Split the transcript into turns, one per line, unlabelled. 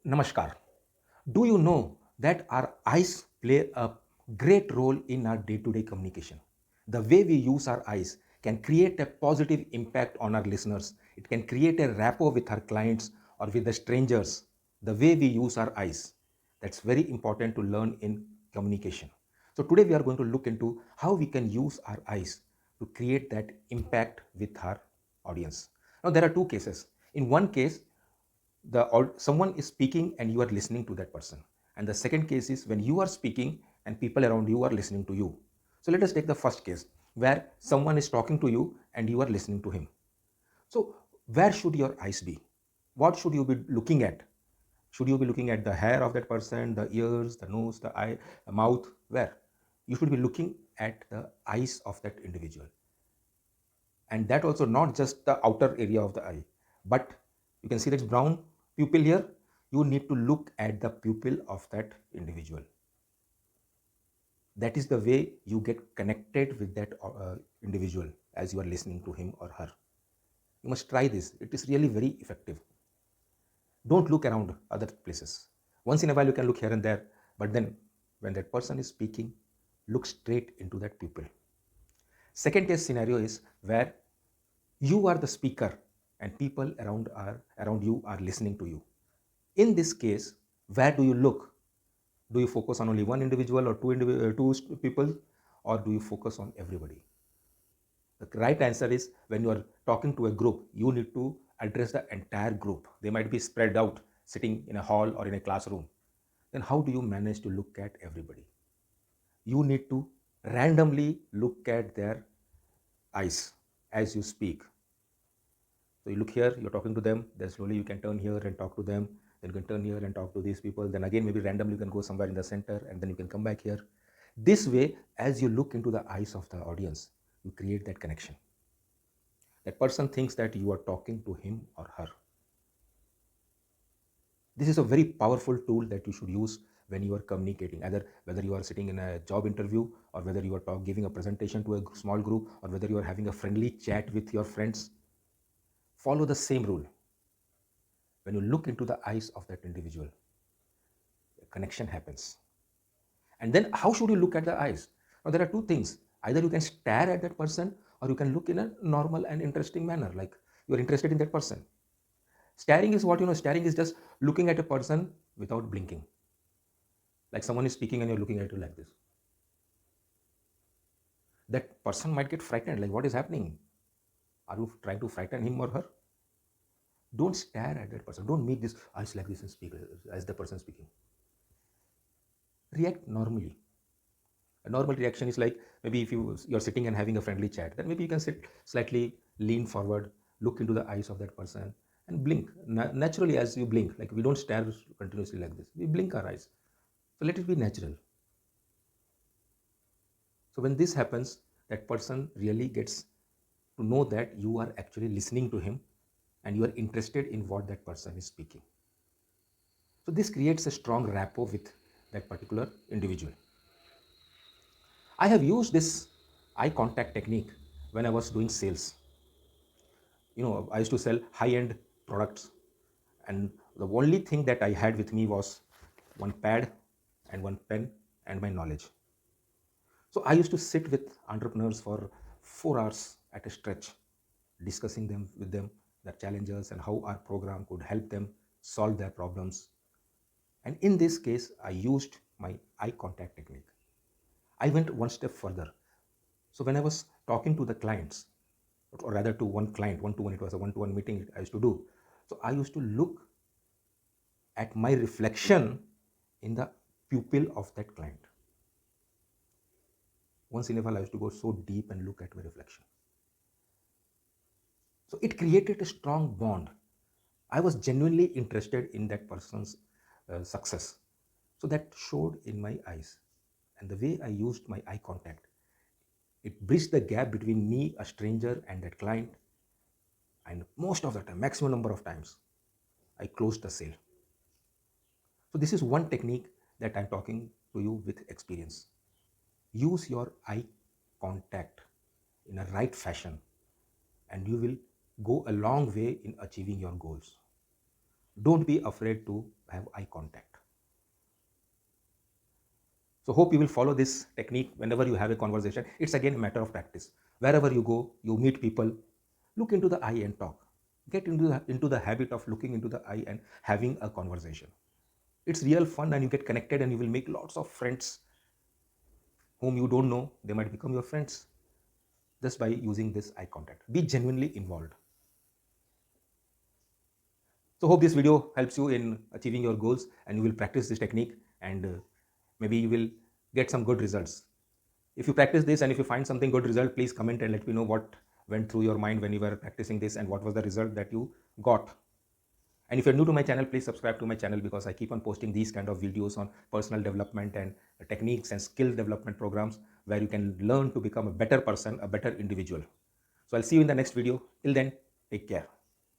Namaskar. Do you know that our eyes play a great role in our day to day communication? The way we use our eyes can create a positive impact on our listeners. It can create a rapport with our clients or with the strangers. The way we use our eyes. That's very important to learn in communication. So, today we are going to look into how we can use our eyes to create that impact with our audience. Now, there are two cases. In one case, someone is speaking and you are listening to that person, and the second case is when you are speaking and people around you are listening to you. So let us take the first case where someone is talking to you and you are listening to him. So where should your eyes be? What should you be looking at? Should you be looking at the hair of that person, the ears, the nose, the eye, the mouth? Where? You should be looking at the eyes of that individual, and that also not just the outer area of the eye, but you can see that brown pupil here. You need to look at the pupil of that individual. That is the way you get connected with that individual as you are listening to him or her. You must try this. It is really very effective. Don't look around other places. Once in a while you can look here and there, but then when that person is speaking, look straight into that pupil. Second case scenario is where you are the speaker and people around you are listening to you. In this case, where do you look? Do you focus on only one individual or two people, or do you focus on everybody? The right answer is when you are talking to a group, you need to address the entire group. They might be spread out, sitting in a hall or in a classroom. Then how do you manage to look at everybody? You need to randomly look at their eyes as you speak. So you look here, you're talking to them, then slowly you can turn here and talk to them, then you can turn here and talk to these people, then again maybe randomly you can go somewhere in the center and then you can come back here. This way, as you look into the eyes of the audience, you create that connection. That person thinks that you are talking to him or her. This is a very powerful tool that you should use when you are communicating, either whether you are sitting in a job interview or whether you are giving a presentation to a small group or whether you are having a friendly chat with your friends. Follow the same rule. When you look into the eyes of that individual, a connection happens. And then how should you look at the eyes? Now there are two things. Either you can stare at that person or you can look in a normal and interesting manner, like you are interested in that person. Staring is what, staring is just looking at a person without blinking. Like someone is speaking and you're looking at you like this. That person might get frightened, like what is happening? Are you trying to frighten him or her? Don't stare at that person. Don't make this eyes like this and speak as the person speaking. React normally. A normal reaction is like maybe if you're sitting and having a friendly chat, then maybe you can sit slightly, lean forward, look into the eyes of that person and blink naturally as you blink. Like we don't stare continuously like this. We blink our eyes. So let it be natural. So when this happens, that person really gets to know that you are actually listening to him and you are interested in what that person is speaking. So this creates a strong rapport with that particular individual. I have used this eye contact technique when I was doing sales. I used to sell high-end products, and the only thing that I had with me was one pad and one pen and my knowledge. So I used to sit with entrepreneurs for 4 hours at a stretch, discussing them with them, their challenges and how our program could help them solve their problems. And in this case, I used my eye contact technique. I went one step further. So when I was talking to the clients, or rather to one client, one-to-one, it was a one-to-one meeting I used to do. So I used to look at my reflection in the pupil of that client. Once in a while, I used to go so deep and look at my reflection. So it created a strong bond. I was genuinely interested in that person's success. So that showed in my eyes. And the way I used my eye contact, it bridged the gap between me, a stranger, and that client. And most of the time, maximum number of times, I closed the sale. So this is one technique that I'm talking to you with experience. Use your eye contact in a right fashion and you will go a long way in achieving your goals. Don't be afraid to have eye contact. So hope you will follow this technique whenever you have a conversation. It's again a matter of practice. Wherever you go, you meet people, look into the eye and talk. Get into the habit of looking into the eye and having a conversation. It's real fun, and you get connected, and you will make lots of friends whom you don't know. They might become your friends just by using this eye contact. Be genuinely involved. So hope this video helps you in achieving your goals, and you will practice this technique, and maybe you will get some good results. If you practice this and if you find something good result, please comment and let me know what went through your mind when you were practicing this and what was the result that you got. And if you're new to my channel, please subscribe to my channel, because I keep on posting these kind of videos on personal development and techniques and skill development programs where you can learn to become a better person, a better individual. So I'll see you in the next video. Till then, take care.